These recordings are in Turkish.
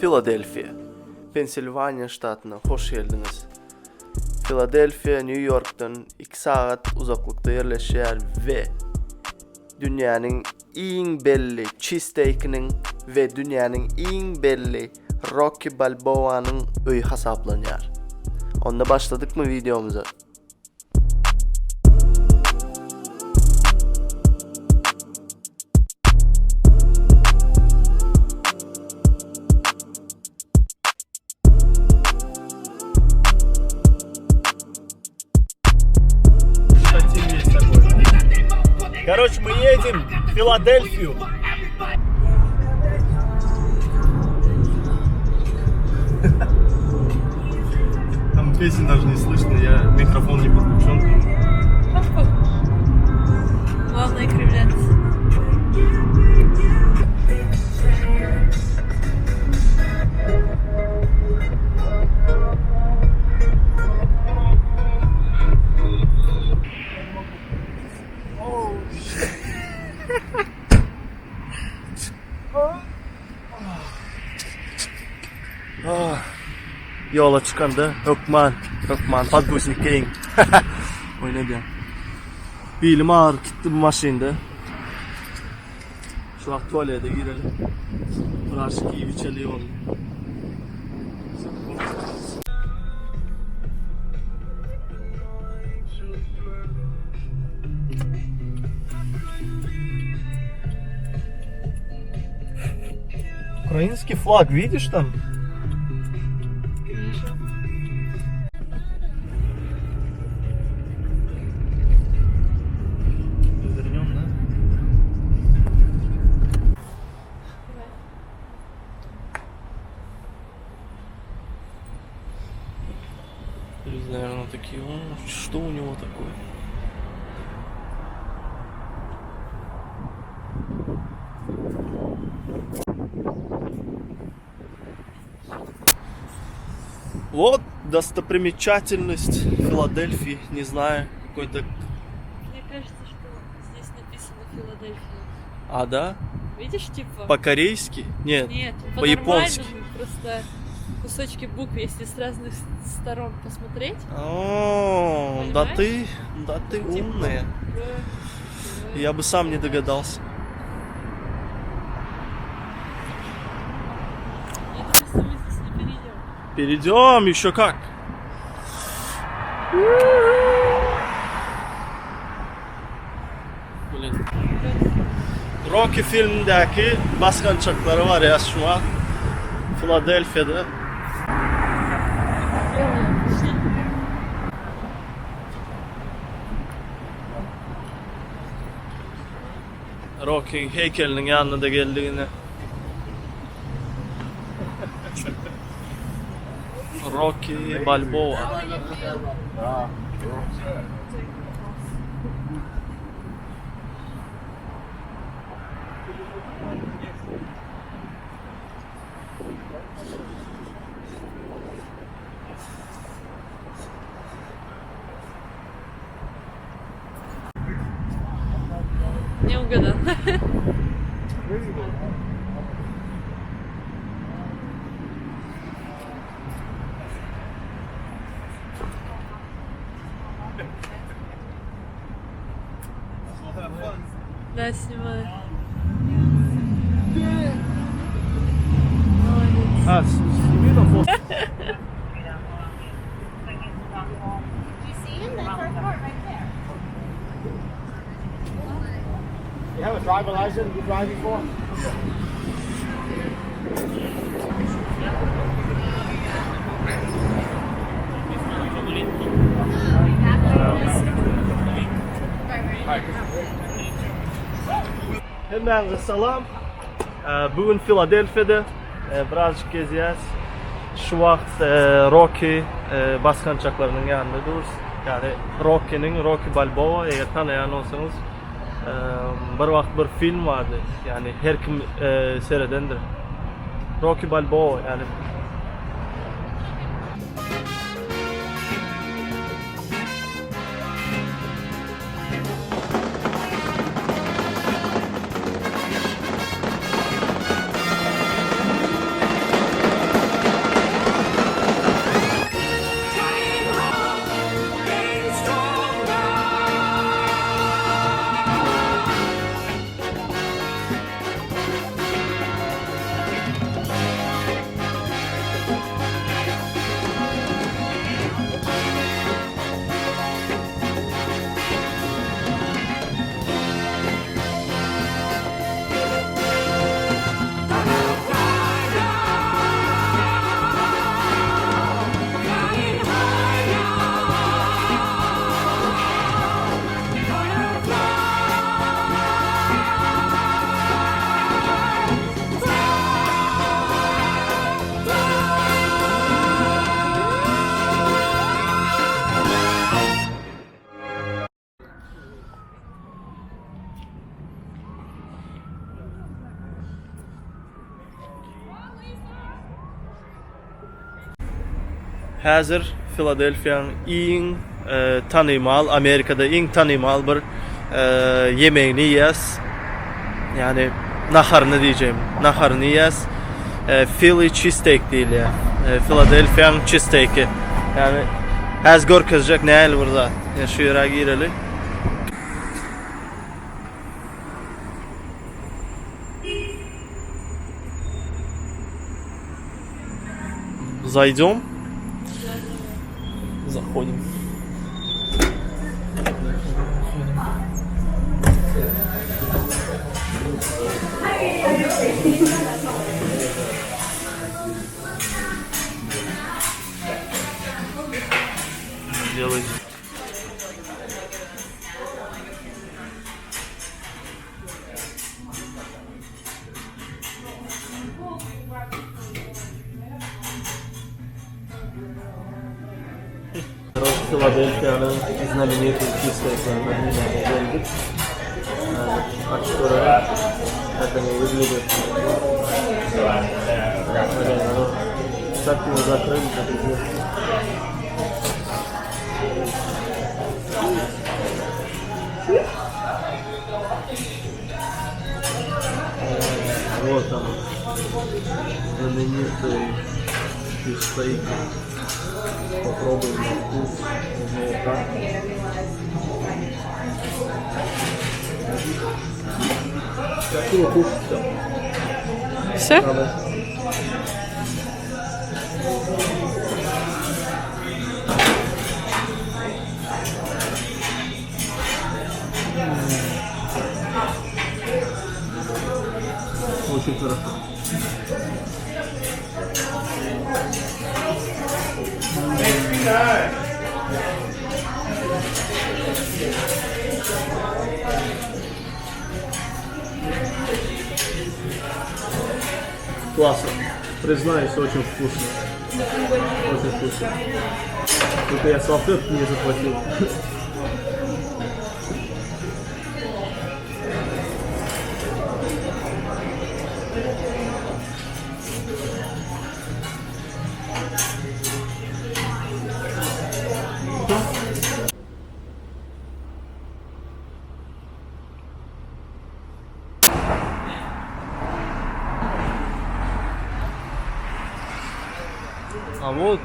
Philadelphia, Pensilvanya ştatına hoş geldiniz. Philadelphia, New York'tan 2 saat uzaklıkta yerleşir ve dünyanın en belli cheesesteak'inin ve dünyanın en belli Rocky Balboa'nın öy hesaplanıyor. Onda başladık mı videomuza? Короче, мы едем в Филадельфию. Там песен даже не слышно, микрофон не подключен. Главное кривляться. Yola çıkanda Hökman, podguznik keyin. Oynadı. Bilim ağır gitti bu maşinde. Şu an tuvalete girelim. Birazcık iyi bir çeliği oldu. Украинский флаг, видишь там? Вернем, да? Люди, наверное, такие, что у него такое? Вот достопримечательность Филадельфии, не знаю, какой-то... Мне кажется, что здесь написано Филадельфия. А, да? Видишь, типа? По-корейски? Нет, Нет, по-японски. по-нормальному, просто кусочки букв, если с разных сторон посмотреть. О, да ты Типа, умная. Я бы сам не догадался. Я думаю, что мы здесь не перейдем. Перейдем, еще как. Блин. Rocky filmindeki baskançakları var ya şu an Philadelphia'da. Rocky heykelinin yanına da geldiğine. Rocky Balboa. Не угадал. Да, снимаю. Молодец. Ha, сними на фото. You see him? That's our car right there. You have a driver license? You drive before? Hemen salam. Bugün Philadelphia'da birazcık gezeceğiz. Şu vakt Rocky baskançaklarının yanında dururuz. Yani Rocky Balboa, eğer tanıyan olsanız bir vakt bir film vardı. Yani her kim seyredendir. Rocky Balboa yani. Hazır Philadelphia'nın tanıymal, Amerika'da en tanıymal bir yemeğini yiyes. Yani naharını diyeceğim. Naharını yiyes. Philly cheesesteak değil ya. Philadelphia'nın cheesesteak'i. Yani az görkezecek ne el burada. Yani şu yere girelim. Зайдем. Заходим. Делай. Philadelphia'nın знаменитый cheesesteak'larından birine geldik. Açık olarak zaten выглядит. Так его закрыли, как известно. Вот он, знаменитый cheesesteak. Попробуем на вкус молока. Какого вкуса? Все? Очень хорошо. Классно. Признаюсь, очень вкусно. Очень вкусно. Только я салфетки не захватил. А вот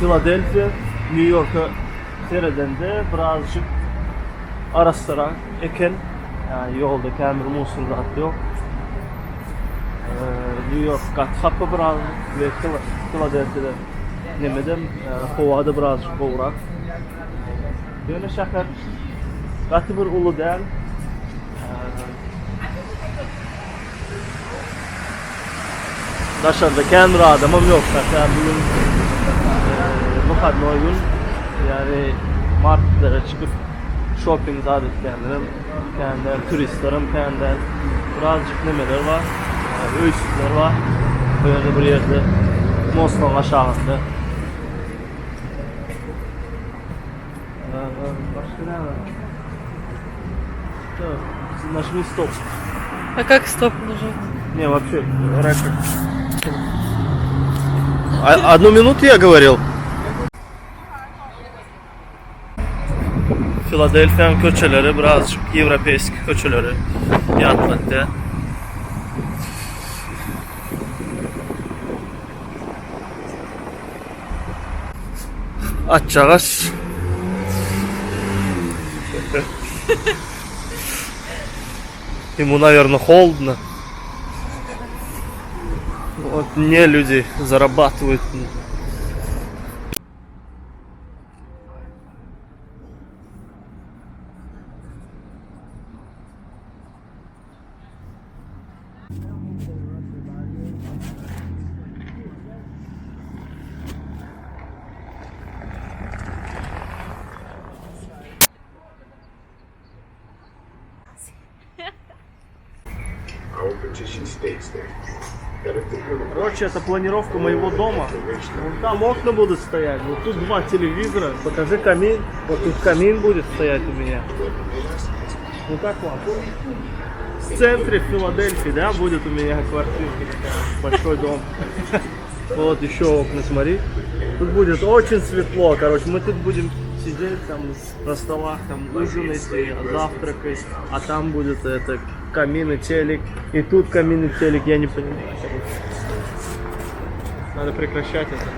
Philadelphia, New York'a seyreden birazcık arastıra eken, yani yolda kendi musuldat yok. New York kapı biraz ve Philadelphia'da nemeden havada birazcık boğurak. Yine şehir katı bir ulu değil. Dışarıda kendi adamım yok. Mesela bugün bu kadar gün yani marketlere çıkıp shopping adetlerim, kendi turistlerim, kendi birazcık nemeler var. Öysüzler var. Böyle bir yerde Moskov'un aşağısında. Başka ne var? Нашли стоп. А как стоп нажать? Не, вообще, раньше. Одну минуту я говорил. Philadelphia'nın köçeleri birazcık Европейsk köçeleri yanmakta. Açacağız. Ему, наверное, холодно. Вот не люди зарабатывают. Our petition states that Короче, это планировка моего дома. Вон там окна будут стоять. Вот тут 2 телевизора. Покажи камин. Вот тут камин будет стоять у меня. Ну как вам? В центре Филадельфии, да, будет у меня квартирка такая. Большой дом. Вот еще окна, смотри. Тут будет очень светло. Короче, мы тут будем сидеть там на столах, там ужинать, завтракать. А там будет это камин и телек. И тут камин и телек. Я не понимаю. Надо прекращать это.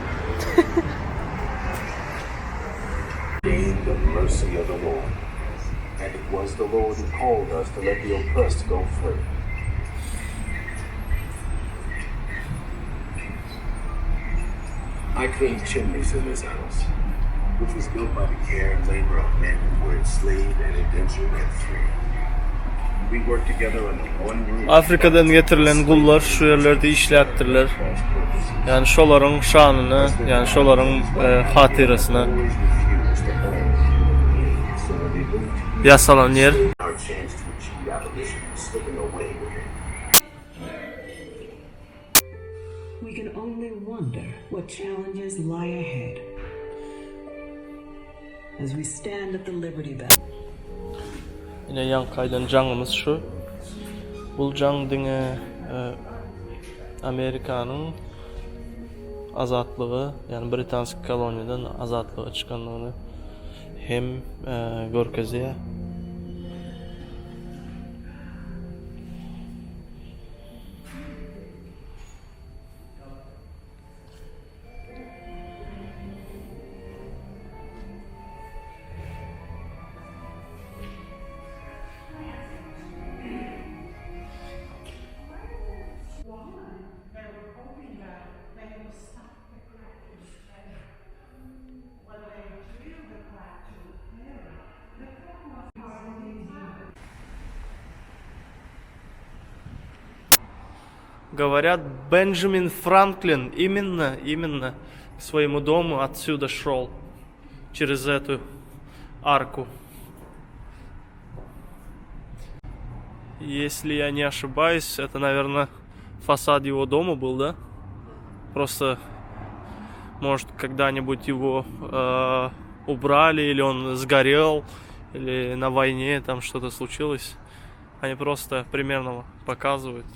The mercy of the Lord. And it was the Lord who called us to let the oppressed go free. I cleaned chimneys in this house, which was built by the care and labor of men who were enslaved and indentured and free. We worked together under one roof. Afrika'dan getirilen kullar şu yerlerde işlettirler. Yani şoların şanını, yani şoların hatirasını yasalan yer. Our chance to achieve abolition was slipping away with it. We can only wonder what challenges lie ahead as we stand at the Liberty Bell. Yine yan kaydan canımız şu. Bu can dine Amerika'nın azatlığı, yani Britansk koloniyadan azatlığı çıkanlığını hem görkezeye. Говорят, Бенджамин Франклин именно к своему дому отсюда шел, через эту арку. Если я не ошибаюсь, это, наверное, фасад его дома был, да? Просто, может, когда-нибудь его убрали, или он сгорел, или на войне там что-то случилось. Они просто примерно показывают.